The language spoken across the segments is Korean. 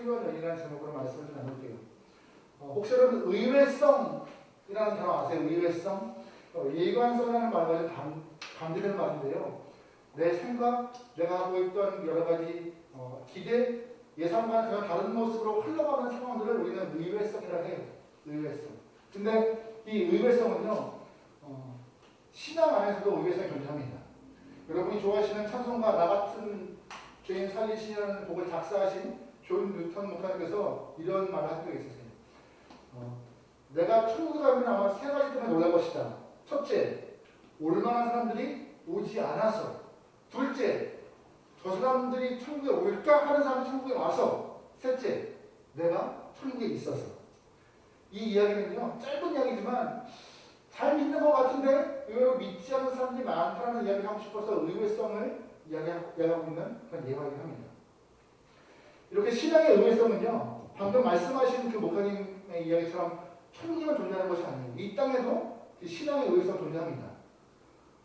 훌륭한 여인이라는 제목으로 말씀을 좀 나눌게요. 혹시 여러분 의외성이라는 단어 아세요? 의외성? 예관성이라는 말과 반대되는 말인데요. 내 생각, 내가 하고 있던 여러 가지 기대, 예상과는 전혀 다른 모습으로 흘러가는 상황들을 우리는 의외성이라고 해요. 의외성. 근데 이 의외성은요, 신앙 안에서도 의외성이 존재합니다. 여러분이 좋아하시는 찬송가 나 같은 죄인 살리시라는 곡을 작사하신 존 뉴턴 목사님께서 이런 말을 한 적이 있으세요. 내가 천국에 가면 아마 세 가지 때문에 놀랄 것이다. 첫째, 올만한 사람들이 오지 않아서. 둘째, 저 사람들이 천국에 올까 하는 사람이 천국에 와서. 셋째, 내가 천국에 있어서. 이 이야기는요, 짧은 이야기지만 잘 믿는 것 같은데 의외로 믿지 않는 사람들이 많다는 이야기를 하고 싶어서 의외성을 이야기하고 있는 그런 예화이긴 합니다. 이렇게 신앙의 의외성은요, 방금 말씀하신 그 목사님의 이야기처럼 천국에만 존재하는 것이 아니에요. 이 땅에도 신앙의 의외성이 존재합니다.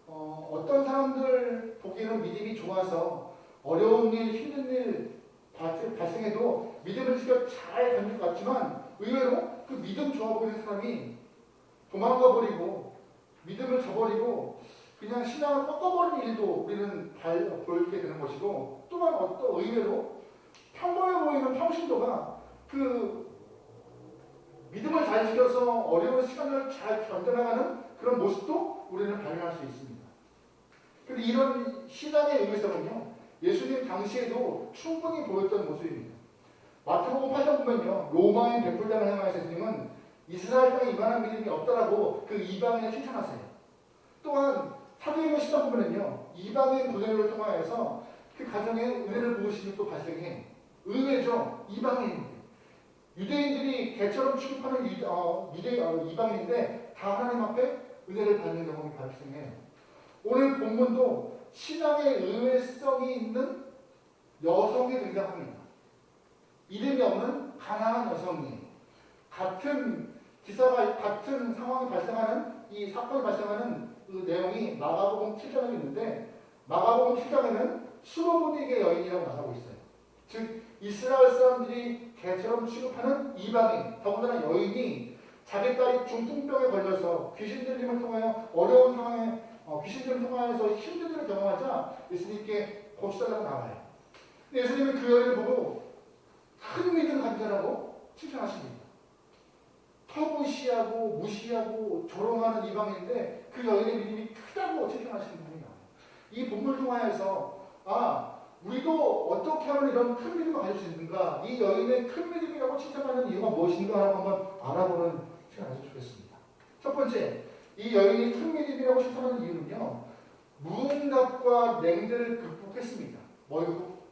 어떤 사람들 보기에는 믿음이 좋아서 어려운 일, 힘든 일 발생해도 믿음을 지켜 잘 견딜 것 같지만 의외로 그 믿음 좋아 보이는 사람이 도망가 버리고 믿음을 저버리고 그냥 신앙을 꺾어버리는 일도 우리는 보게 되는 것이고, 또한 어떤 의외로 평범해 보이는 평신도가 그 믿음을 잘 지켜서 어려운 시간을 잘 견뎌나가는 그런 모습도 우리는 발견할 수 있습니다. 그런데 이런 신앙의 의외성은요, 예수님 당시에도 충분히 보였던 모습입니다. 마태복음 8장 보면요, 로마인 백불장을 향하여서 예수님은 이스라엘 땅에 이만한 믿음이 없다라고 그 이방인을 칭찬하세요. 또한 사도행전 10장 보면은요, 이방인 고넬료를 통하여서 그 가정에 은혜를 부으심이 또 발생해. 의외죠. 이방인인데. 유대인들이 개처럼 취급하는 이방인인데 다 하나님 앞에 은혜를 받는 경험이 발생해요. 오늘 본문도 신앙의 의외성이 있는 여성이 등장합니다. 이름이 없는 가난한 여성이에요. 같은 상황이 발생하는, 이 사건이 발생하는 그 내용이 마가복음 7장에 있는데, 마가복음 7장에는 수로보니게 여인이라고 말하고 있어요. 즉 이스라엘 사람들이 개처럼 취급하는 이방인, 더군다나 여인이 자기 딸이 중풍병에 걸려서 귀신 들림을 통하여 어려운 상황에 귀신들을 통하여서 힘든 일을 경험하자 예수님께 고치달라고 나와요. 근데 예수님은 그 여인을 보고 큰 믿음 가진 자라고 칭찬하십니다. 터무시하고 무시하고 조롱하는 이방인인데 그 여인의 믿음이 크다고 칭찬하시는 분이 나와요. 이 본문을 통하여서 우리도 어떻게 하면 이런 큰 믿음을 가질 수 있는가, 이 여인의 큰 믿음이라고 칭찬하는 이유가 무엇인가 하고 한번 알아보는 시간을 가졌으면 좋겠습니다. 첫 번째, 이 여인이 큰 믿음이라고 칭찬하는 이유는요, 무응답과 냉대를 극복했습니다. 뭘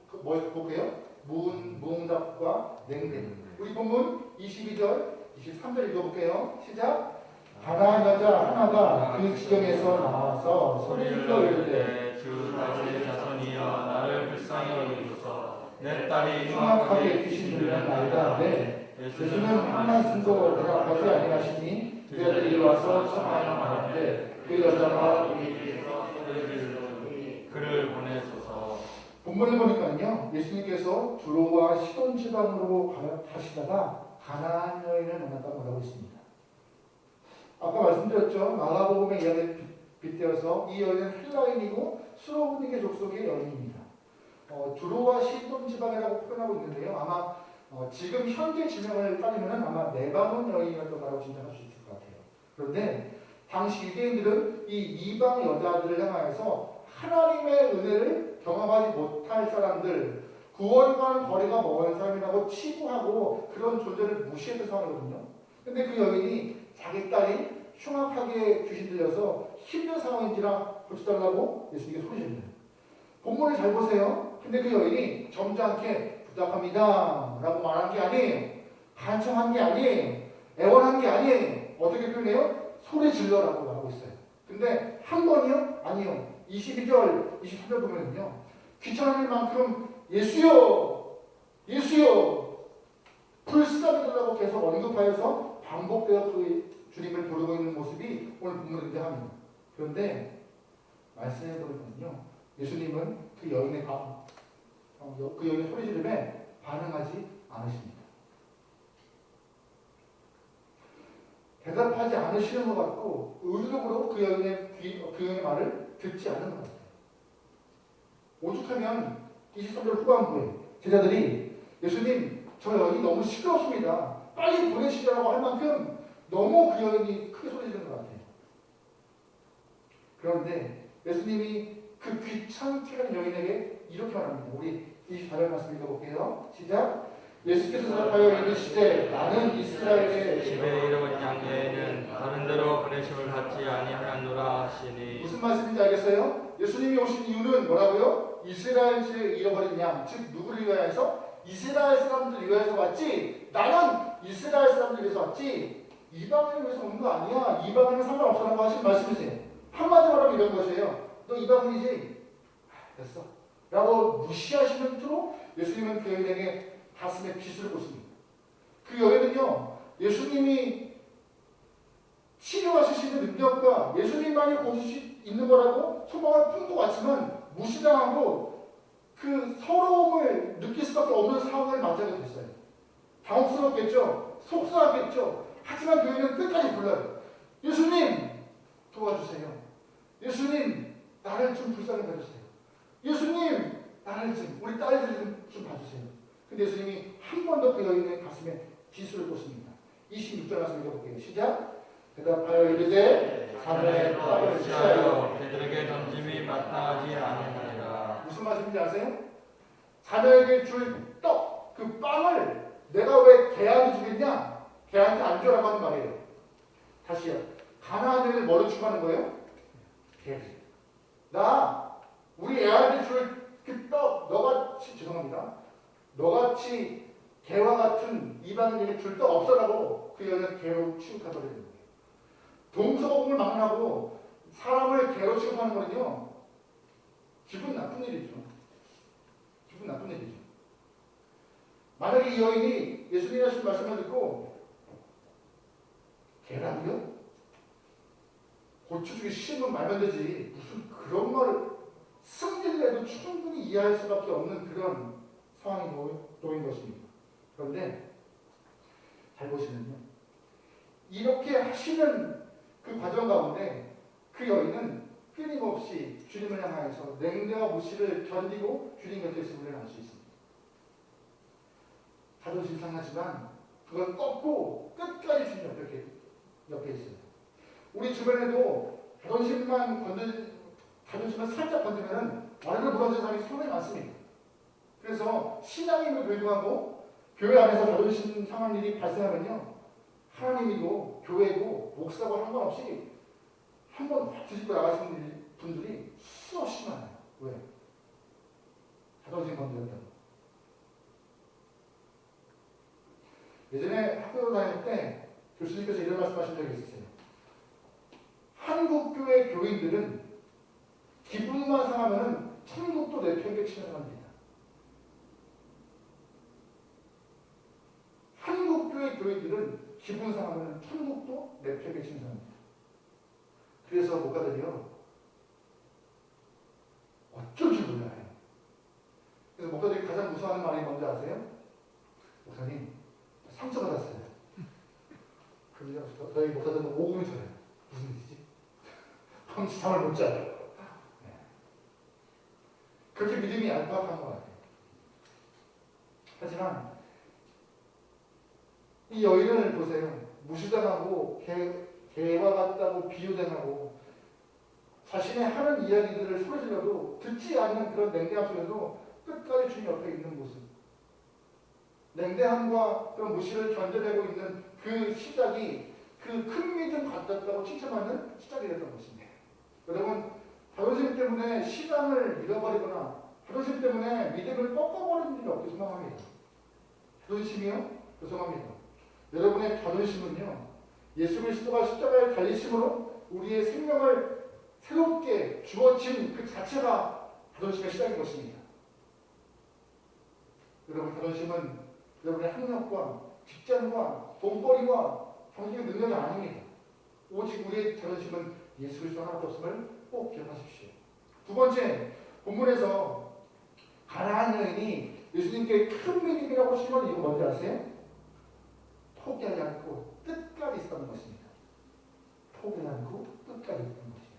극복해요? 무응답과 냉대. 우리 본문 22절 23절 읽어볼게요. 시작. 가나안 여자 하나가 그 지경에서 나와서 소리를 이르되 주 다윗의 자손이여 나를 불쌍히 여기소서. 내 딸이 흉악하게 귀신 들리는 나이다 하되 예수는 한 말씀도 대답하지 아니하시니 그들이 와서 청하여 말하는데 그 여자가 우리에게서 소리를 지르더니 그를 보내소서. 본문을 보니까요, 예수님께서 두로와 시돈 지방으로 가시다가 가나안 여인을 만났다고 말하고 있습니다. 아까 말씀드렸죠. 마가복음의 이야기를 빗대어서 이 여인은 헬라인이고 수로보니게 족속의 여인입니다. 두로와 시돈 지방이라고 표현하고 있는데요. 아마 지금 현재 지명을 따지면 아마 레바논 여인이라고 말하고 진단할 수 있을 것 같아요. 그런데 당시 유대인들은 이 이방 여자들을 향하여서 하나님의 은혜를 경험하지 못할 사람들, 구원과는 거리가 먼 사람이라고 치부하고 그런 존재를 무시했던 상황이거든요. 근데 그 여인이 자기 딸이 흉악하게 귀신 들려서 힘든 상황인지라 고쳐달라고 예수님께 소리 지르는. 본문을 잘 보세요. 근데 그 여인이 점잖게 부탁합니다 라고 말한 게 아니에요. 간청한 게 아니에요. 애원한 게 아니에요. 어떻게 표현해요? 소리 질러라고 말하고 있어요. 근데 한 번이요? 아니요. 22절, 23절 보면요, 귀찮은 일만큼 예수여! 예수여! 불 쓰다듬으려고 계속 언급하여서 반복되어 그 주님을 부르고 있는 모습이 오늘 본문에 등장합니다. 그런데 말씀해 보니까요, 예수님은 그 여인의 소리 지름에 반응하지 않으십니다. 대답하지 않으시는 것 같고 의도적으로 그 여인의 말을 듣지 않는 것 같아요. 오죽하면 23절 후반부에 제자들이 예수님 저 여인이 너무 시끄럽습니다. 빨리 보내시라고 할 만큼 너무 그 여인이 크게 소리 지르는 것 같아요. 그런데 예수님이 그 귀찮게 하는 여인에게 이렇게 말합니다. 우리 24절 말씀 읽어볼게요. 시작. 예수께서 대답하여 이르시되 나는 이스라엘의 집에 이르는 양녀에는 다른 데로 보내심을 받지 아니하였노라 하시니. 무슨 말씀인지 알겠어요? 예수님이 오신 이유는 뭐라고요? 이스라엘 집에 잃어버린 양, 즉 누구를 위하여서? 이스라엘 사람들을 위하여서 왔지. 나는 이스라엘 사람들을 위해서 왔지 이방인을 위해서 온 거 아니야. 이방인은 상관없어라고 하신 말씀이세요. 한마디로 말하면 이런 것이에요. 너 이방인이지? 됐어 라고 무시하시는 투로 예수님은 그 여인에게 가슴에 빗을 꽂습니다. 그 여인은요, 예수님이 치료하실 수 있는 능력과 예수님만이 고칠 수 있는 거라고 소망을 품고 왔지만 무시당하고 그 서러움을 느낄 수밖에 없는 상황을 맞이하게 됐어요. 당혹스럽겠죠? 속상하겠죠? 하지만 그 여인은 끝까지 불러요. 예수님 도와주세요. 예수님 나를 좀 불쌍히 봐주세요. 예수님 나를 좀 우리 딸들 좀 봐주세요. 근데 예수님이 한 번 더 그 여인의 가슴에 빗을 꽂습니다. 26절 말씀 읽어볼게요. 시작. 대답하여 이르되 자네의 떡을 취하여 그들에게 던짐이 마땅하지 아니하니라. 무슨 말씀인지 아세요? 자녀에게 줄 떡, 그 빵을 내가 왜 개한테 주겠냐? 개한테 안 주라고 하는 말이에요. 다시요. 가나안 여인을 뭐로 취급하는 거예요? 개들. 나 우리 애한테 줄 그 떡, 너같이 죄송합니다. 너같이 개와 같은 이방인에게 줄 떡 없어라고 그 여인은 개로 취급해버리는 거예요. 동서고금을 막론하고 사람을 개로 취급하는 거는요, 기분 나쁜 일이죠. 기분 나쁜 일이죠. 만약에 이 여인이 예수님이 하신 말씀을 듣고 개라고요? 고추 주기 싫으면 말면 되지. 무슨 그런 말을 승질을 해도 충분히 이해할 수밖에 없는 그런 상황이 놓인 것입니다. 그런데 잘 보시면요. 이렇게 하시는 그 과정 가운데 그 여인은 끊임없이 주님을 향하여서 냉대와 무시를 견디고 주님 곁에 있음을 알 수 있습니다. 자존심 상하지만 그걸 꺾고 끝까지 주님 옆에 있어요. 우리 주변에도 자존심을 살짝 건드면 완전히 무너지는 사람이 상당히 많습니다. 그래서 신앙임을 불구하고 교회 안에서 자존심 상한 일이 발생하면요, 하나님이고 교회고 목사고 상관없이 한번 뒤집고 나가시는 분들이 수없이 많아요. 왜? 자존심 건드렸다고. 예전에 학교 다닐 때 교수님께서 이런 말씀하신 적이 있었어요. 한국 교회 교인들은 기분만 상하면 천국도 내팽개치는 겁니다. 한국 교회 교인들은 기분 상하면 천국도 내팽개치는 사람입니다. 그래서 목사들이요, 어쩔 줄 몰라요. 그래서 목사들이 가장 무서워하는 말이 뭔지 아세요? 목사님, 상처받았어요. 그래서 저희 목사들은 오금이 저래요. 무슨 일이지? 밤새 잠을 못 자요. 네. 그렇게 믿음이 얄팍한 것 같아요. 하지만 이 여인을 보세요. 무시당하고 개와 같다고 비유당하고 자신의 하는 이야기들을 소리질러도 듣지 않는 그런 냉대함 속에도 끝까지 주님 옆에 있는 모습. 냉대함과 그런 무시를 견뎌내고 있는 그 시작이 그 큰 믿음 갖았다고 칭찬받는 시작이 됐던 것입니다. 여러분, 자존심 때문에 신앙을 잃어버리거나 자존심 때문에 믿음을 꺾어버리는 일이 없길 소망합니다. 자존심이요? 죄송합니다. 여러분의 자존심은요, 예수 그리스도가 십자가에 달리심으로 우리의 생명을 새롭게 주어진 그 자체가 자존심의 시작인 것입니다. 여러분, 자존심은 여러분의 학력과 직장과 돈벌이와 정신의 능력이 아닙니다. 오직 우리의 자존심은 예수 그리스도 하나밖에 없음을 꼭 기억하십시오. 두 번째, 본문에서 가나안 여인이 예수님께 큰 믿음이라고 심은 이유 뭔지 아세요? 포기하지 않고 끝까지 있었던 것입니다. 포기하지 않고 끝까지 있었던 것이에요.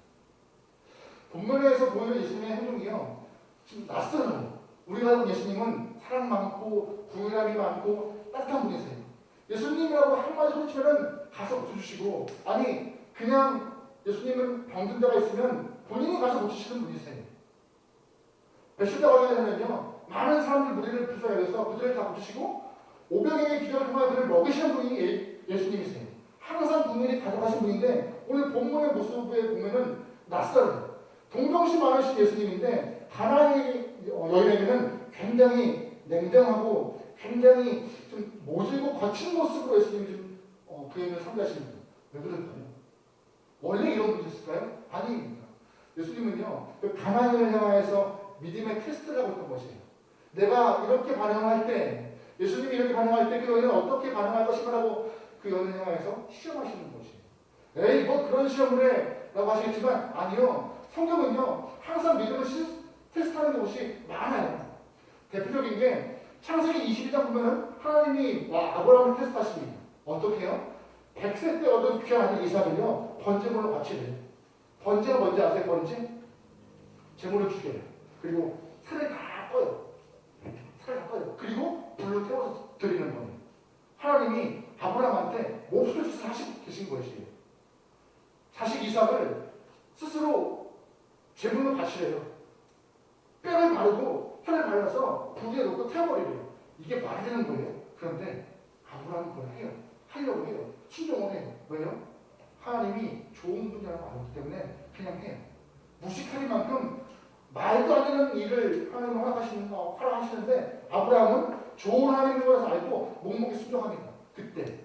본문에서 보이는 예수님의 행동이요, 지금 낯설어요. 우리가 알고 예수님은 사랑 많고 구휼함이 많고 따뜻한 분이세요. 예수님이라고 한마디 소리치면 가서 고쳐주시고, 아니 그냥 예수님은 병든 자가 있으면 본인이 가서 고치시는 분이세요. 배신자 관련해서는요, 많은 사람들 무리를 불러내서 그들을 다 고치시고 500명의 기적을 통해 그들을 먹이시는 분이 예수님이세요. 항상 국민이 가져가신 분인데 오늘 본문의 모습에 보면은 낯설어요. 동정심 많으신 예수님인데 가나안의 여인에게는 굉장히 냉정하고 굉장히 좀 모질고 거친 모습으로 예수님이 좀 그 여인을 상대하시는 거예요. 왜 그럴까요? 원래 이런 분이셨을까요? 아닙니다. 예수님은요, 그 가나안을 향해서 믿음의 테스트를 하고 있던 것이에요. 내가 이렇게 반응할 때, 예수님이 이렇게 반응할 때 그 여인은 어떻게 반응할 것인가라고 그 여인을 향해서 시험하시는 것이에요. 에이, 뭐 그런 시험을 해 라고 하시겠지만 아니요. 성경은요, 항상 믿음을 테스트하는 곳이 많아요. 대표적인 게 창세기 22장 보면은 하나님이 아브라함을 테스트하십니다. 어떻게 해요? 100세 때 얻은 귀한 아들 이삭을요, 번제물로 바치래요. 번제가 뭔지 아세요? 번제? 제물을 죽여요. 그리고 살을 다 꺼요. 살을 다 꺼요. 그리고 불로 태워서 드리는 거예요. 하나님이 아브라함한테 몹쓸 짓을 하시고 계신 것이에요. 자식 이삭을 스스로 제물로 바치래요. 뼈를 바르고 혀를 발라서 불에 놓고 태워버리래요. 이게 말이 되는 거예요. 그런데 아브라함은 그걸 해요. 하려고 해요. 순종을 해요. 왜요? 하나님이 좋은 분이라고 알기 때문에 그냥 해요. 무식하리만큼 말도 안 되는 일을 하나님은 허락하시는데 아브라함은 좋은 하나님인 것을 알고 묵묵히 순종합니다. 그때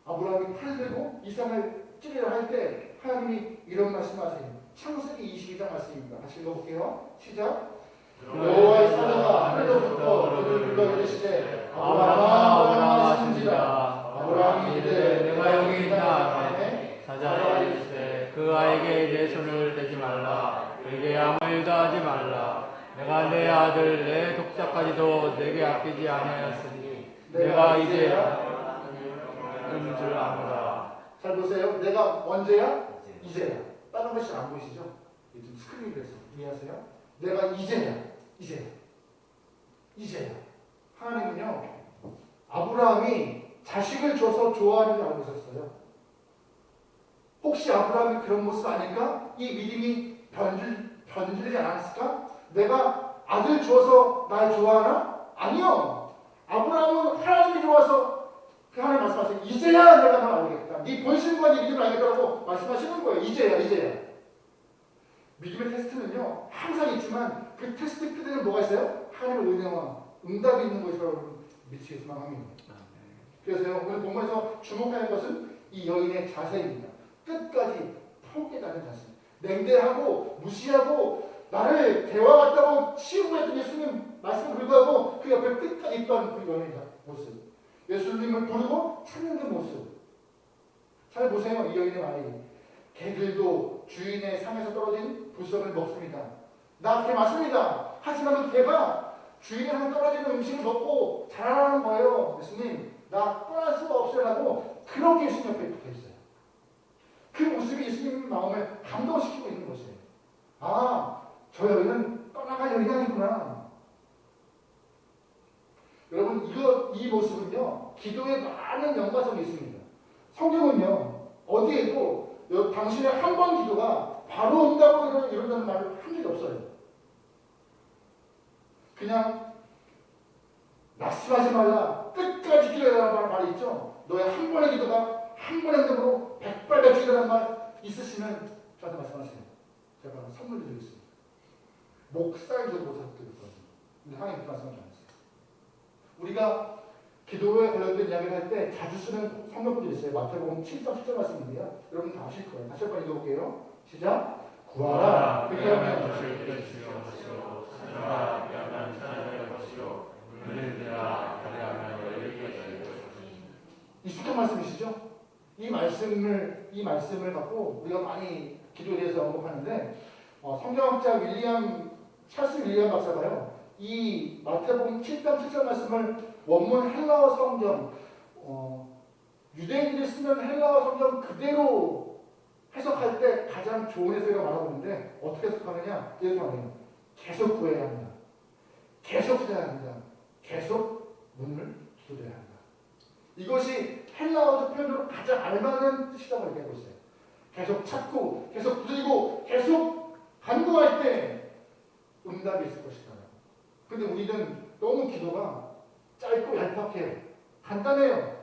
아브라함이 팔을 들고 이삭을 찌르려 할 때 하나님이 이런 말씀하세요. 창세기 22장 말씀입니다. 같이 읽어볼게요. 시작. 여호와의 사자가 하늘로부터 그를 불러 이르시되 아브라함아 하신지라. 아브라함이 이르되 내가 여기 있다 하매 사자가 이르시되 그 아이에게 내 손을 대지 말라. 그에게 아무 일도 하지 말라. 내가 내 아들 내 독자까지도 내게 아끼지 아니하였으니 내가 이제 줄 아노라. 잘 보세요. 내가 언제야? 이제야. 다른 것이 안 보이시죠? 지금 스크린이 그래서 이해하세요? 내가 이제야. 하나님은요, 아브라함이 자식을 줘서 좋아하는 줄 알고 있었어요. 혹시 아브라함이 그런 모습 아닐까? 이 믿음이 변질되지 않았을까? 내가 아들 주어서 날 좋아하나? 아니요. 아브라함은 하나님이 좋아서 그 하나님 말씀하세요. 이제야 내가 널 알겠다. 네 본심과 네 믿음을 알겠다고 말씀하시는 거예요. 이제야. 믿음의 테스트는요, 항상 있지만 그 테스트 끝에는 뭐가 있어요? 하나님의 은혜와 응답이 있는 것이라고 믿으시기 소망합니다. 그래서요, 오늘 본문에서 주목하는 것은 이 여인의 자세입니다. 끝까지 포기하지 않은 자세. 냉대하고 무시하고 나를 대화 같다고 치부했던 예수님 말씀을 불구하고 그 옆에 끝까지 있던 그 여인의 모습. 예수님을 부르고 찾는 그 모습. 잘 보세요. 이 여인의 말이. 개들도 주인의 상에서 떨어진 부석을 먹습니다. 나 개 맞습니다. 하지만 그 개가 주인의 상에 떨어지는 음식을 먹고 자라나는 거예요. 예수님, 나 떠날 수가 없어요라고 그렇게 예수님 옆에 붙어 있어요. 그 모습이 예수님 마음을 감동시키고 있는 것이에요. 아, 저 여인은 떠나갈 여인이 아니구나. 여러분, 이 모습은요, 기도에 많은 연관성이 있습니다. 성경은요, 어디에도 당신의 한 번 기도가 바로 응답으로 이룬다는 말을 한 적이 없어요. 그냥 낙심하지 말라, 끝까지 기도해라는 말이 있죠. 너의 한 번의 기도가 한 번의 응답으로 백발백중이라는 말 있으시면 저한테 말씀하세요. 제가 선물 드리겠습니다. 목사의 기도 못할 때도 있거든요. 근데 하나님 그 말씀하지 않았어요. 우리가 기도에 관련된 이야기를 할 때 자주 쓰는 성경들이 있어요. 마태복음 7장 10절 말씀인데요. 여러분 다 아실 거예요. 다시 한번 읽어볼게요. 시작. 구하라. 그렇게 하면 주실 것이요. 찾아라. 그리하면 찾아낼 것이요. 문을 열라. 그리하면 열릴 것이요. 익숙한 말씀이시죠? 이 말씀을 갖고 우리가 많이 기도에 대해서 언급하는데 성경학자 찰스 윌리엄 박사가요. 이 마태복음 7장 7절 말씀을 원문 헬라어 성경, 유대인들이 쓰는 헬라어 성경 그대로 해석할 때 가장 좋은 해석이라고 말하고 있는데 어떻게 해석하느냐? 이렇게 말해요. 계속 구해야 합니다. 계속 찾아야 합니다. 계속 문을 두드려야 합니다. 이것이 헬라어적 표현으로 가장 알맞는 뜻이라고 얘기하고 있어요. 계속 찾고 계속 두드리고 계속 간구할 때 응답이 있을 것이다. 근데 우리는 너무 기도가 짧고 얄팍해요. 간단해요.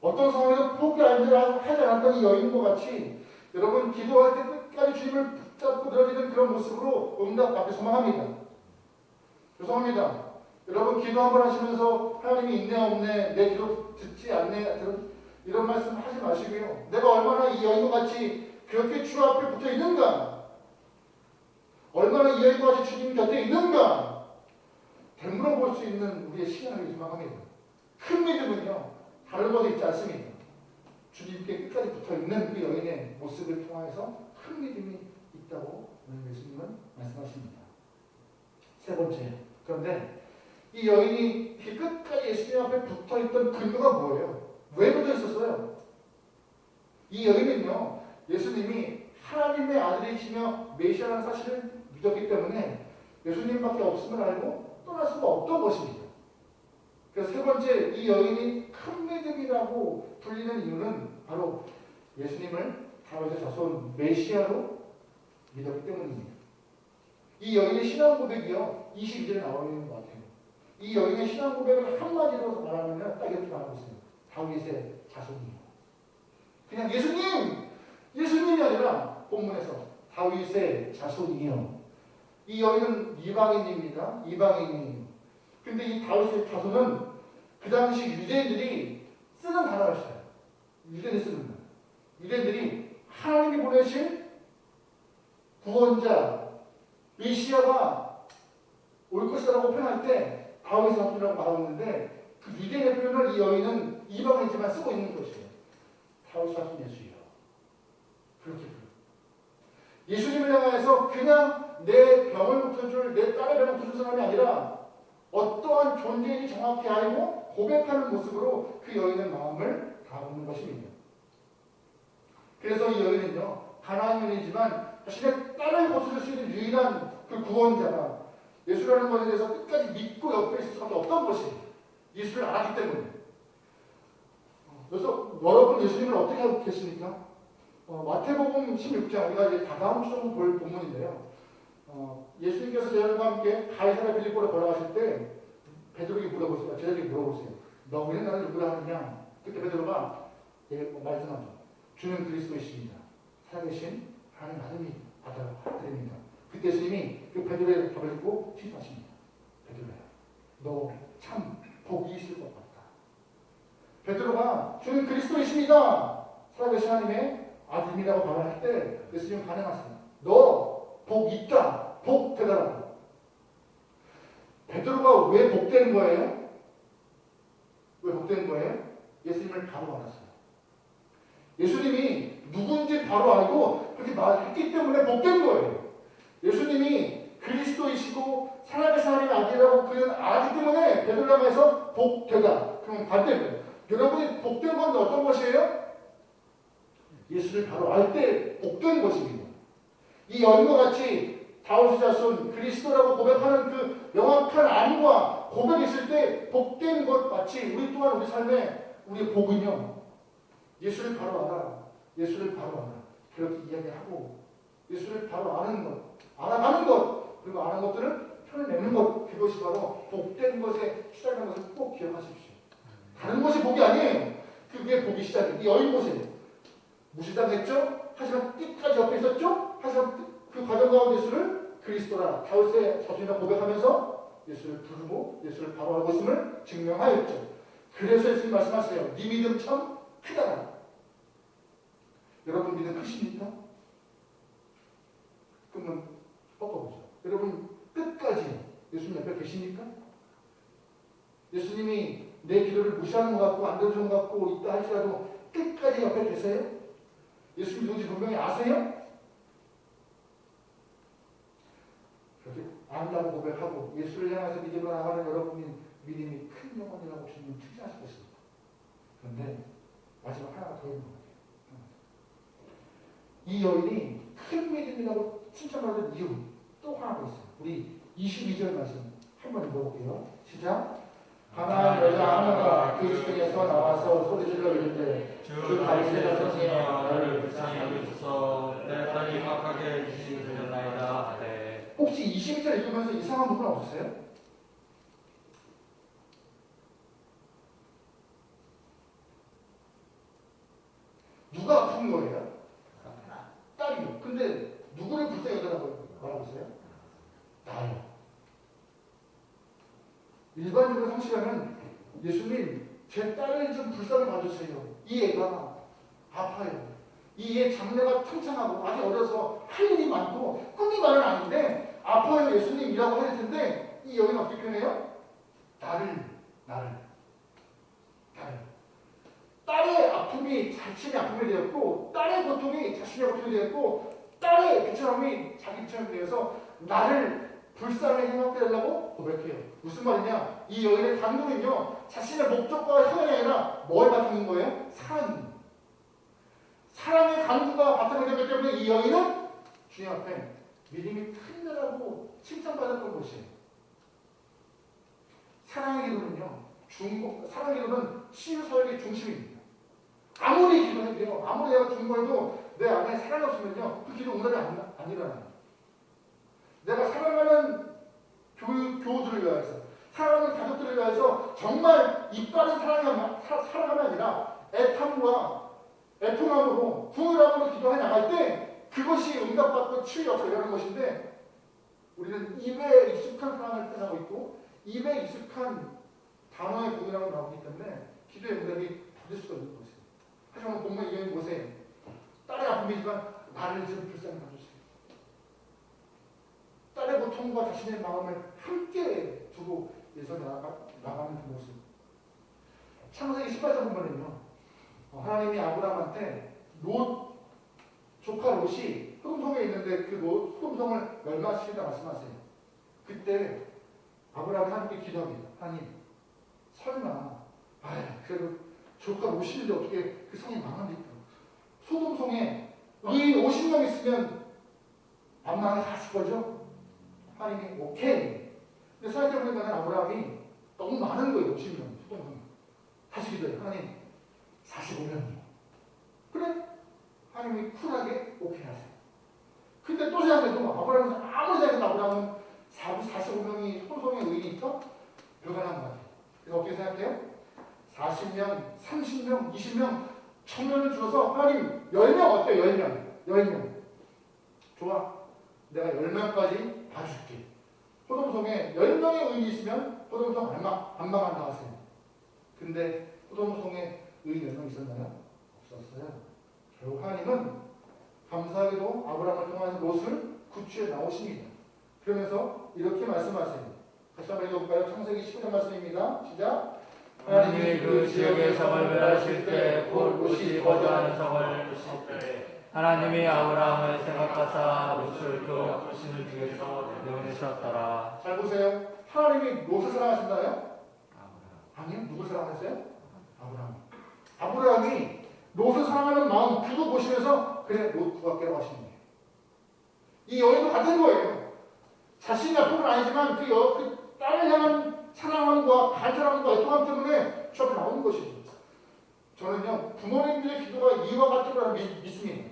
어떤 상황에서 포기하지 않았던 이 여인과 같이 여러분 기도할 때 끝까지 주님을 붙잡고 늘어지는 그런 모습으로 응답받기 소망합니다. 죄송합니다. 여러분 기도 한번 하시면서 하나님이 있네 없네 내 기도 듣지 않네 이런 말씀 하지 마시고요. 내가 얼마나 이 여인과 같이 그렇게 주 앞에 붙어 있는가, 얼마나 이 여인과 같이 주님 곁에 있는가 되물어 볼 수 있는 우리의 신앙을 소망합니다. 큰 믿음은요 다른 것에 있지 않습니다. 주님께 끝까지 붙어 있는 그 여인의 모습을 통해서 큰 믿음이 있다고 오늘 예수님은 말씀하십니다. 세 번째, 그런데 이 여인이 끝까지 예수님 앞에 붙어 있던 근거가 뭐예요? 왜 붙어 있었어요? 이 여인은요 예수님이 하나님의 아들이시며 메시아라는 사실을 믿었기 때문에 예수님밖에 없음을 알고 떠날 수가 없던 것입니다. 그래서 세 번째, 이 여인이 큰 믿음이라고 불리는 이유는 바로 예수님을 다윗의 자손 메시아로 믿었기 때문입니다. 이 여인의 신앙 고백이요 22절에 나와 있는 것 같아요. 이 여인의 신앙 고백을 한마디로 말하면 딱 이렇게 말하고 있습니다. 다윗의 자손이요. 그냥 예수님이 아니라 본문에서 다윗의 자손이요. 이 여인은 이방인입니다. 이방인이에요. 근데 이 다윗의 자손은 그 당시 유대인들이 쓰는 단어였어요. 유대인이 쓰는 단어. 유대인들이 하나님이 보내신 구원자, 메시아가 올 것이라고 표현할 때 다윗의 자손이라고 말하고 있는데 그 유대인의 표현을 이 여인은 이방인이지만 쓰고 있는 것이에요. 다윗의 자손 예수요. 그렇게 예수님을 향해서 그냥 내 병을 고쳐줄, 내 딸의 병을 고쳐줄 사람이 아니라 어떠한 존재인지 정확히 알고 고백하는 모습으로 그 여인의 마음을 다루는 것입니다. 그래서 이 여인은요, 가나안인이지만 자신의 딸을 고쳐줄 수 있는 유일한 그 구원자가 예수라는 것에 대해서 끝까지 믿고 옆에 있을 수밖에 없던 것이에요. 예수를 알았기 때문에. 그래서 여러분 예수님을 어떻게 알고 계십니까? 마태복음 16장, 우리가 이제 다다음 주 정도 볼 본문인데요. 예수님께서 제자들과 함께 가이사랴 빌립보로 걸어가실 때 베드로에게 물어보세요. 제자들에게 물어보세요. 너희는 나를 누구라 하느냐? 그때 베드로가 말씀하죠. 주는 그리스도이십니다. 살아계신 하나님 아들입니다. 그때 예수님이 그 베드로의 답을 듣고 시사하십니다. 베드로야, 너 참 복이 있을 것 같다. 베드로가 주는 그리스도이십니다. 살아계신 하나님의 아들이라고 말할 때 예수님은 반응하십니다. 너 복 있다. 복 되더라. 베드로가 왜 복된 거예요? 왜 복된 거예요? 예수님을 바로 알았어요. 예수님이 누군지 바로 알고 그렇게 말했기 때문에 복된 거예요. 예수님이 그리스도이시고 살아계신 하나님의 아들이라고 그는 알기 때문에 베드로에서 복되다. 그럼 반대예요. 여러분이 복된 건 어떤 것이에요? 예수를 바로 알 때 복된 것입니다. 이 여인과 같이 다윗의 자손 그리스도라고 고백하는 그 명확한 암과 고백이 있을 때 복된 것 마치 우리 또한 우리 삶에 우리의 복은요 예수를 바로 알아. 예수를 바로 알아. 그렇게 이야기하고 예수를 바로 아는 것, 알아가는 것, 그리고 아는 것들을 표현내는 것, 그것이 바로 복된 것의 시작인 것을 꼭 기억하십시오. 다른 것이 복이 아니에요. 그게 복이 시작이에요. 이 여인 보세요. 무시당했죠? 하지만 끝까지 옆에 있었죠? 하지만 그 과정 가운데 예수를 그리스도라 다윗의 자손이라 고백하면서 예수를 부르고 예수를 바로 알고 있음을 증명하였죠. 그래서 예수님 말씀하세요. 네 믿음 참 크다. 여러분 믿음 크십니까? 그러면 꺾어보죠. 여러분 끝까지 예수님 옆에 계십니까? 예수님이 내 기도를 무시하는 것 같고 안 들어주는 것 같고 있다 할지라도 끝까지 옆에 계세요? 예수님 누군지 분명히 아세요? 그렇게 안다고 고백하고 예수를 향해서 믿음으로 나가는 여러분의 믿음이 큰 영혼이라고 주님 칭찬하실 것입니다. 그런데 마지막 하나가 더 있는 것 같아요. 이 여인이 큰 믿음이라고 칭찬받은 이유 또 하나가 있어요. 우리 22절 말씀 한번 읽어볼게요. 시작. 가나안 여자 하나가 그 집에서 나와서 소리질러 이르되 주 다윗의 자손이여 나를 불쌍히 여기소서 내 딸이 막하게 해주시기 되었나이다 하되. 혹시 22절 읽으면서 이상한 부분 없으세요? 누가 아픈 거예요? 딸이요. 근데 누구를 불쌍히 여기라고 말하고 있어요? 나요. 일반적으로 상식하면 예수님 제 딸을 좀 불쌍히 봐주세요. 이 애가 아파요. 이 애 장래가 창창하고 아직 어려서 할 일이 많고 꿈이 많은 아이인데 아파요 예수님이라고 할 텐데 이 여인은 어떻게 표현해요? 나를 딸의 아픔이 자신의 아픔이 되었고 딸의 고통이 자신의 고통이 되었고 딸의 비참함이 자기 비참함이 되어서 나를 불쌍히 생각해달라고 고백해요. 무슨 말이냐? 이 여인의 간구는요 자신의 목적과 희망이 아니라 뭘 바탕인 거예요? 사랑의 간구가 바탕이 되기 때문에 이 여인은 주님 앞에 믿음이 큰다라고 칭찬받았던 것이에요. 사랑의 기도는요 사랑의 기도는 치유사역의 중심입니다. 아무리 기도해도요 아무리 내가 중보해도 내 안에 사랑이 없으면요 그 기도 응답이 안 일어나요. 내가 사랑하는 교우들을 위해서 사랑하는 가족들을 위해서 정말 이빠른 사랑이 아니라 애통함으로 부유함으로 기도해 나갈 때 그것이 응답받고 치유가 되려는 것인데 우리는 입에 익숙한 사랑을 표현하고 있고 입에 익숙한 단어의 공유라고 나오기 때문에 기도의 응답이 받을 수가 있는 것이에요. 하지만 본문 이여인 보세요. 딸의 아픔이지만 나를 좀 불쌍히 봐주세요. 딸의 고통과 자신의 마음을 함께 두고 예서 나가는 그 모습. 창세기 18장 보면은요. 하나님이 아브라함한테 조카 롯이 소돔성에 있는데 그 소돔성을 멸망시킨다 말씀하세요. 그때 아브라함이 하나님께 기도합니다. 하나님, 설마 그래도 조카 롯이 있는데 어떻게 그 성이 망합니까? 소돔성에 의인 50명 있으면 안 망하실 거죠? 하나님이 오케이. 근데 생각해보니까 아브라함이 너무 많은 거예요. 50명 소돔성. 다시 기도해요. 하나님 45명이요. 그래? 하나님이 쿨하게 오케이 하세요. 근데 또 생각해도 아브라함은 아무리 생각해도 아브라함은 45명이 소돔성에 의인이 있어? 불가능한 것 같아요. 그래서 어떻게 생각해요? 40명, 30명, 20명, 1000명을 줄여서 하나님 10명 어때요? 10명. 좋아. 내가 10명까지 봐줄게. 소돔성에 10명의 의인이 있으면 소돔성 안 망한다 하세요. 근데 소돔성에 의인 몇 명 있었나요? 없었어요. 결국 하나님은 감사하게도 아브라함을 통해서 롯을 구출해 나오십니다. 그러면서 이렇게 말씀하세요. 다시 한번 읽어볼까요? 창세기 10장 말씀입니다. 시작. 하나님이 그 지역의 성을 멸하실 때 곧 롯이 거주하는 성을 하나님이 아브라함을 생각하사 롯을 그 신을 중에서 내보내셨더라. 잘 보세요. 하나님이 롯을 사랑하신다요? 아니요. 누굴 사랑하셨어요? 아브라함이 롯을 사랑하는 마음 그거 보시면서 그래 롯 구할게라고 하시는 거예요. 이 여인도 같은 거예요. 자신이 아픔은 아니지만 그 딸을 향한 사랑함과 간절함과 애통함 때문에 저 앞에 나오는 것이죠. 저는요 부모님들의 기도가 이와 같은 거라고 믿습니다.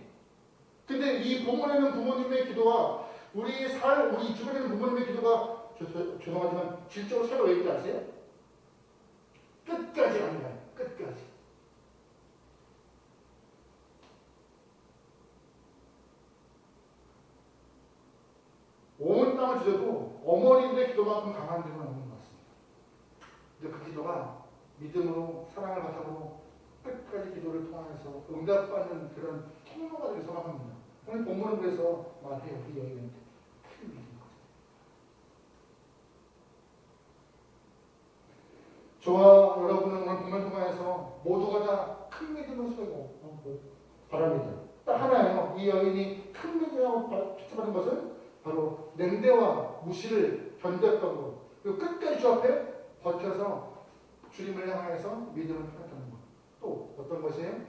근데 이 본문에 있는 부모님의 기도와 우리 주변에 있는 부모님의 기도가 죄송하지만 질적으로 차이가 왜 있는지 아세요? 끝까지 안 가요. 끝까지. 온 땅을 주셔도 어머니들의 기도만큼 강한 기도는 없는 것 같습니다. 근데 그 기도가 믿음으로 사랑을 바탕으로 끝까지 기도를 통해서 응답받는 그런 통로가 되기 소망합니다. 오늘 본문은 그래서 말해요. 우리 여인한테 큰 믿음. 저와 여러분은 오늘 본문 통해서 모두가 다 큰 믿음을 소유하고 바랍니다. 딱 하나예요. 이 여인이 큰 믿음이라고 비춰받은 것은 바로 냉대와 무시를 견뎠던 것, 그리고 끝까지 주 앞에 버텨서 주님을 향해서 믿음을 표현했던 것. 또 어떤 것이에요?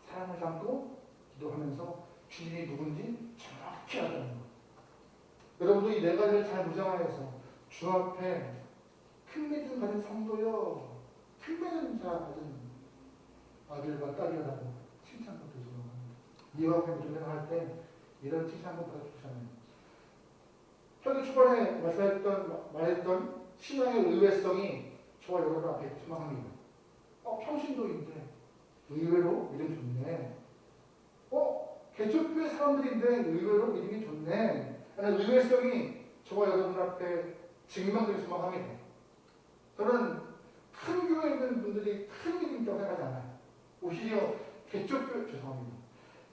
사랑을 담고 기도하면서 주님이 누군지 정확히 알아가는 것. 여러분도 이 네 가지를 잘 무장하여서 주 앞에 큰 믿음 가진 성도여, 큰 믿음 가진 아들과 딸이라고 칭찬도 드리고 이와 함께 무조건 할때 이런 칭찬도 받아주잖아요. 저도 초반에 말했던 신앙의 의외성이 저와 여러분 앞에 투명합니다. 평신도인데 의외로 믿음 좋네. 개척교회 사람들인데 의외로 믿음이 좋네. 라는 의외성이 저와 여러분 앞에 증명되기 소망합니다. 저는 큰 교회에 있는 분들이 큰 믿음이 있다고 생각하지 않아요. 오히려 죄송합니다.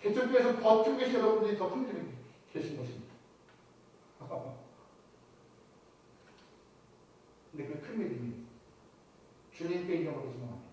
개척교회에서 버티고 계신 여러분들이 더 큰 믿음이 계신 것입니다. 근데 그 큰 믿음이 주님께 인정받기 소망합니다.